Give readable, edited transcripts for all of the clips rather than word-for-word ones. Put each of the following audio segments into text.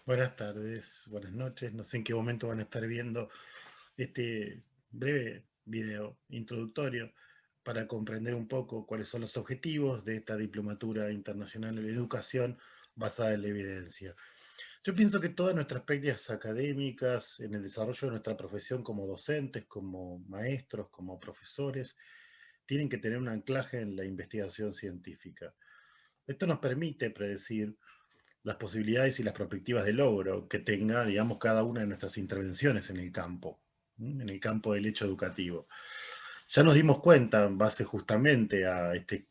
Buenas tardes, buenas noches. No sé en qué momento van a estar viendo este breve video introductorio para comprender un poco cuáles son los objetivos de esta diplomatura internacional en educación basada en la evidencia. Yo pienso que todas nuestras prácticas académicas en el desarrollo de nuestra profesión como docentes, como maestros, como profesores, tienen que tener un anclaje en la investigación científica. Esto nos permite predecir las posibilidades y las perspectivas de logro que tenga, digamos, cada una de nuestras intervenciones en el campo, en el campo del hecho educativo. Ya nos dimos cuenta, en base justamente a este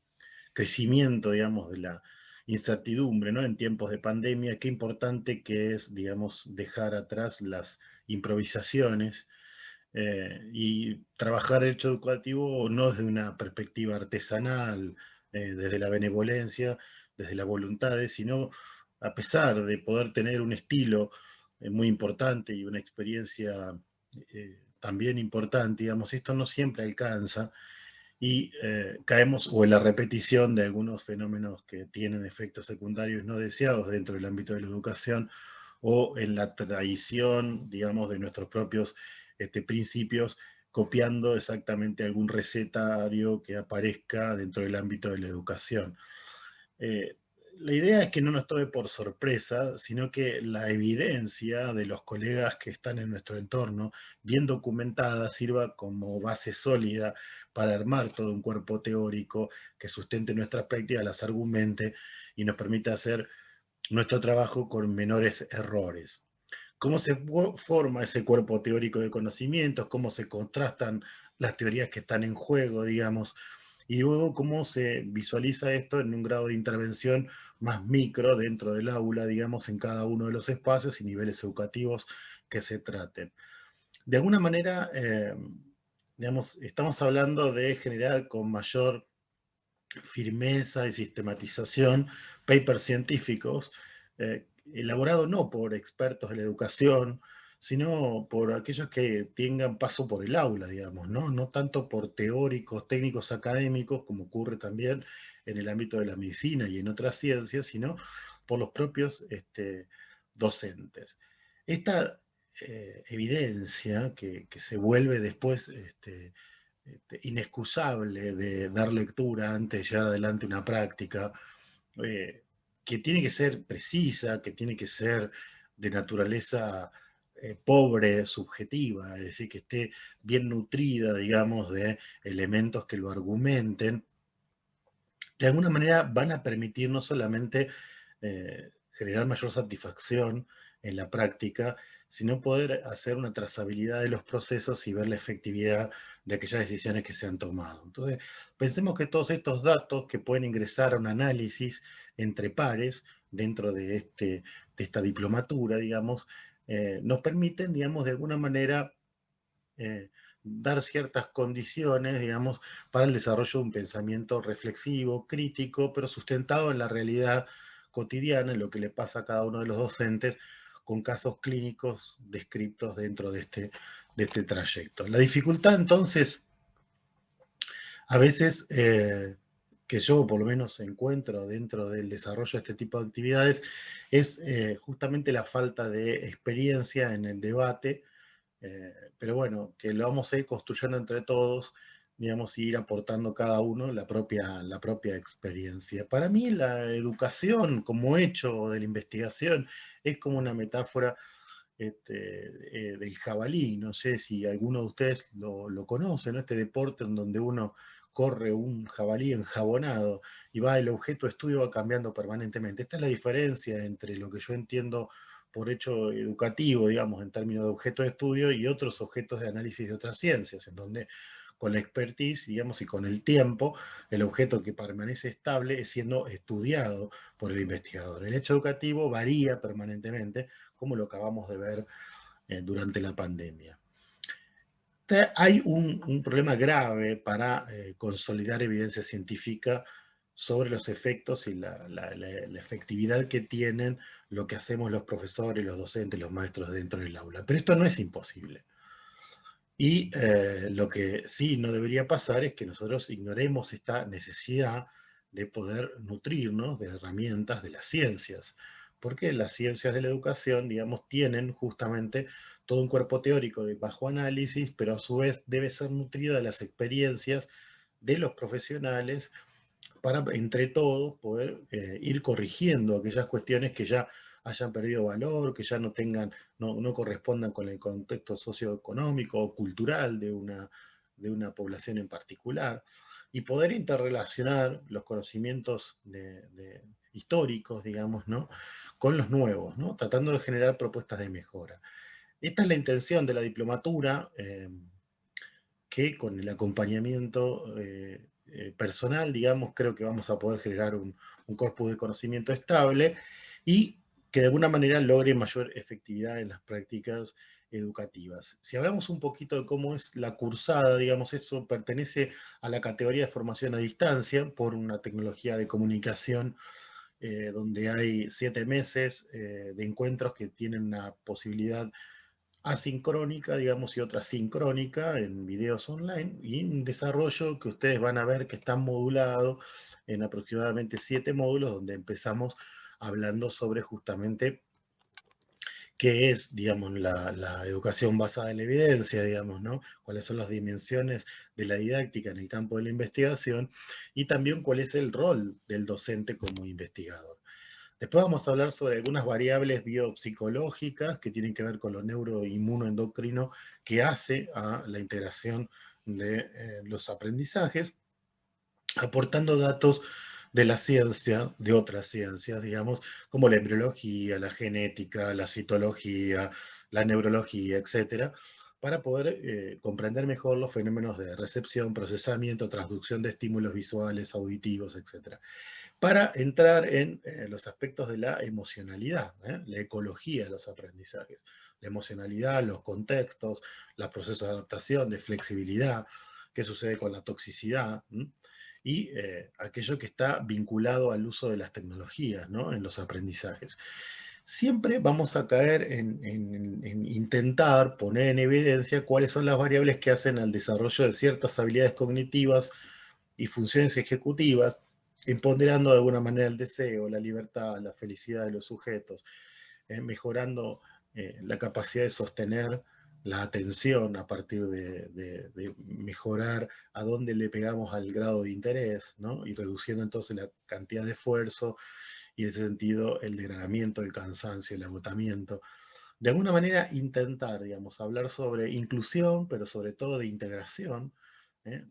crecimiento, digamos, de la incertidumbre, ¿no? En tiempos de pandemia, qué importante que es, digamos, dejar atrás las improvisaciones y trabajar el hecho educativo no desde una perspectiva artesanal, desde la benevolencia, desde las voluntades, sino a pesar de poder tener un estilo muy importante y una experiencia también importante, digamos, esto no siempre alcanza y caemos o en la repetición de algunos fenómenos que tienen efectos secundarios no deseados dentro del ámbito de la educación o en la traición, digamos, de nuestros propios principios, copiando exactamente algún recetario que aparezca dentro del ámbito de la educación. Eh, la idea es que no nos tome por sorpresa, sino que la evidencia de los colegas que están en nuestro entorno, bien documentada, sirva como base sólida para armar todo un cuerpo teórico que sustente nuestras prácticas, las argumente y nos permita hacer nuestro trabajo con menores errores. ¿Cómo se forma ese cuerpo teórico de conocimientos? ¿Cómo se contrastan las teorías que están en juego, digamos? Y luego cómo se visualiza esto en un grado de intervención más micro dentro del aula, digamos, en cada uno de los espacios y niveles educativos que se traten. De alguna manera, digamos, estamos hablando de generar con mayor firmeza y sistematización papers científicos elaborados no por expertos de la educación, sino por aquellos que tengan paso por el aula, digamos, ¿no? No tanto por teóricos, técnicos académicos, como ocurre también en el ámbito de la medicina y en otras ciencias, sino por los propios docentes. Esta evidencia que se vuelve después inexcusable de dar lectura antes de llevar adelante una práctica, eh, que tiene que ser precisa, que tiene que ser de naturaleza pobre, subjetiva, es decir, que esté bien nutrida, digamos, de elementos que lo argumenten, de alguna manera van a permitir no solamente generar mayor satisfacción en la práctica, sino poder hacer una trazabilidad de los procesos y ver la efectividad de aquellas decisiones que se han tomado. Entonces, pensemos que todos estos datos que pueden ingresar a un análisis entre pares dentro de esta diplomatura, digamos, nos permiten, digamos, de alguna manera eh, dar ciertas condiciones, digamos, para el desarrollo de un pensamiento reflexivo, crítico, pero sustentado en la realidad cotidiana, en lo que le pasa a cada uno de los docentes, con casos clínicos descritos dentro de este trayecto. La dificultad entonces, a veces, que yo por lo menos encuentro dentro del desarrollo de este tipo de actividades, es justamente la falta de experiencia en el debate, pero bueno, que lo vamos a ir construyendo entre todos, digamos, y ir aportando cada uno la propia experiencia. Para mí la educación como hecho de la investigación es como una metáfora del jabalí. No sé si alguno de ustedes lo conoce, ¿no? Este deporte en donde uno corre un jabalí enjabonado y va, el objeto de estudio va cambiando permanentemente. Esta es la diferencia entre lo que yo entiendo por hecho educativo, digamos, en términos de objeto de estudio y otros objetos de análisis de otras ciencias, en donde con la expertise, digamos, y con el tiempo, el objeto que permanece estable es siendo estudiado por el investigador. El hecho educativo varía permanentemente, como lo acabamos de ver durante la pandemia. Hay un problema grave para consolidar evidencia científica sobre los efectos y la efectividad que tienen lo que hacemos los profesores, los docentes, los maestros dentro del aula. Pero esto no es imposible. Y lo que sí no debería pasar es que nosotros ignoremos esta necesidad de poder nutrirnos de herramientas de las ciencias, porque las ciencias de la educación, digamos, tienen justamente todo un cuerpo teórico de bajo análisis, pero a su vez debe ser nutrido de las experiencias de los profesionales para entre todos poder ir corrigiendo aquellas cuestiones que ya hayan perdido valor, que ya no tengan, no correspondan con el contexto socioeconómico o cultural de una población en particular, y poder interrelacionar los conocimientos históricos, digamos, ¿no? Con los nuevos, ¿no? Tratando de generar propuestas de mejora. Esta es la intención de la diplomatura, que con el acompañamiento personal, digamos, creo que vamos a poder generar un corpus de conocimiento estable y que de alguna manera logre mayor efectividad en las prácticas educativas. Si hablamos un poquito de cómo es la cursada, digamos, eso pertenece a la categoría de formación a distancia por una tecnología de comunicación donde hay 7 meses de encuentros que tienen una posibilidad asincrónica, digamos, y otra sincrónica en videos online, y un desarrollo que ustedes van a ver que está modulado en aproximadamente 7 módulos, donde empezamos hablando sobre justamente qué es, digamos, la educación basada en la evidencia, digamos, ¿no? Cuáles son las dimensiones de la didáctica en el campo de la investigación y también cuál es el rol del docente como investigador. Después vamos a hablar sobre algunas variables biopsicológicas que tienen que ver con lo neuroinmunoendocrino que hace a la integración de los aprendizajes, aportando datos de la ciencia, de otras ciencias, digamos, como la embriología, la genética, la citología, la neurología, etcétera, para poder comprender mejor los fenómenos de recepción, procesamiento, transducción de estímulos visuales, auditivos, etcétera, para entrar en los aspectos de la emocionalidad, la ecología de los aprendizajes, la emocionalidad, los contextos, los procesos de adaptación, de flexibilidad, qué sucede con la toxicidad, y aquello que está vinculado al uso de las tecnologías, ¿no? En los aprendizajes. Siempre vamos a caer en intentar poner en evidencia cuáles son las variables que hacen al desarrollo de ciertas habilidades cognitivas y funciones ejecutivas, empoderando de alguna manera el deseo, la libertad, la felicidad de los sujetos, mejorando la capacidad de sostener la atención a partir de mejorar a dónde le pegamos al grado de interés, ¿no? Y reduciendo entonces la cantidad de esfuerzo y en ese sentido el degradamiento, el cansancio, el agotamiento. De alguna manera intentar, digamos, hablar sobre inclusión, pero sobre todo de integración, ¿eh?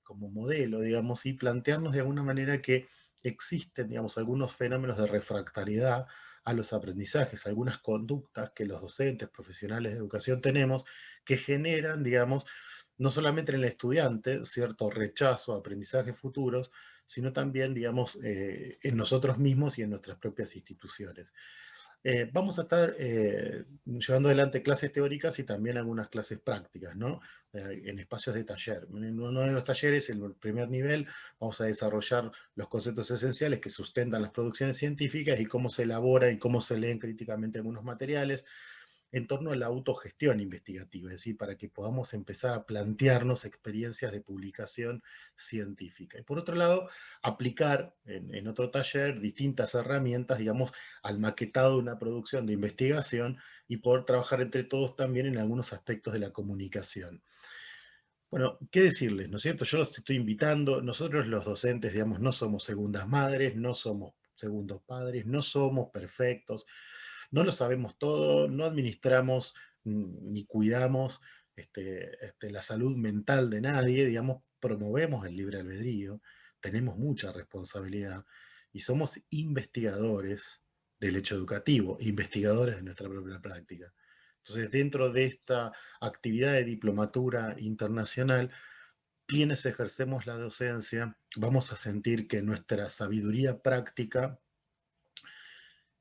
Como modelo, digamos, y plantearnos de alguna manera que existen, digamos, algunos fenómenos de refractariedad a los aprendizajes, algunas conductas que los docentes, profesionales de educación tenemos, que generan, digamos, no solamente en el estudiante cierto rechazo a aprendizajes futuros, sino también, digamos, en nosotros mismos y en nuestras propias instituciones. Vamos a estar llevando adelante clases teóricas y también algunas clases prácticas, ¿no? En espacios de taller. En uno de los talleres, en el primer nivel, vamos a desarrollar los conceptos esenciales que sustentan las producciones científicas y cómo se elabora y cómo se leen críticamente algunos materiales en torno a la autogestión investigativa, es decir, para que podamos empezar a plantearnos experiencias de publicación científica. Y por otro lado, aplicar en otro taller distintas herramientas, digamos, al maquetado de una producción de investigación y poder trabajar entre todos también en algunos aspectos de la comunicación. Bueno, ¿qué decirles? ¿No es cierto? Yo los estoy invitando, nosotros los docentes, digamos, no somos segundas madres, no somos segundos padres, no somos perfectos, no lo sabemos todo, no administramos ni cuidamos la salud mental de nadie, digamos, promovemos el libre albedrío, tenemos mucha responsabilidad y somos investigadores del hecho educativo, investigadores de nuestra propia práctica. Entonces, dentro de esta actividad de diplomatura internacional, quienes ejercemos la docencia, vamos a sentir que nuestra sabiduría práctica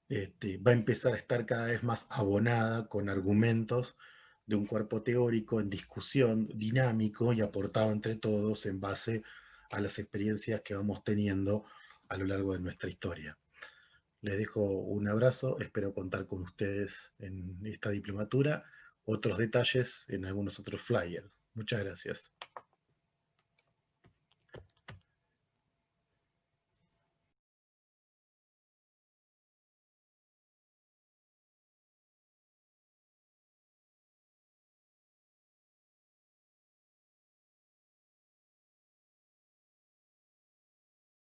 va a empezar a estar cada vez más abonada con argumentos de un cuerpo teórico en discusión, dinámico y aportado entre todos en base a las experiencias que vamos teniendo a lo largo de nuestra historia. Les dejo un abrazo, espero contar con ustedes en esta diplomatura, otros detalles en algunos otros flyers. Muchas gracias.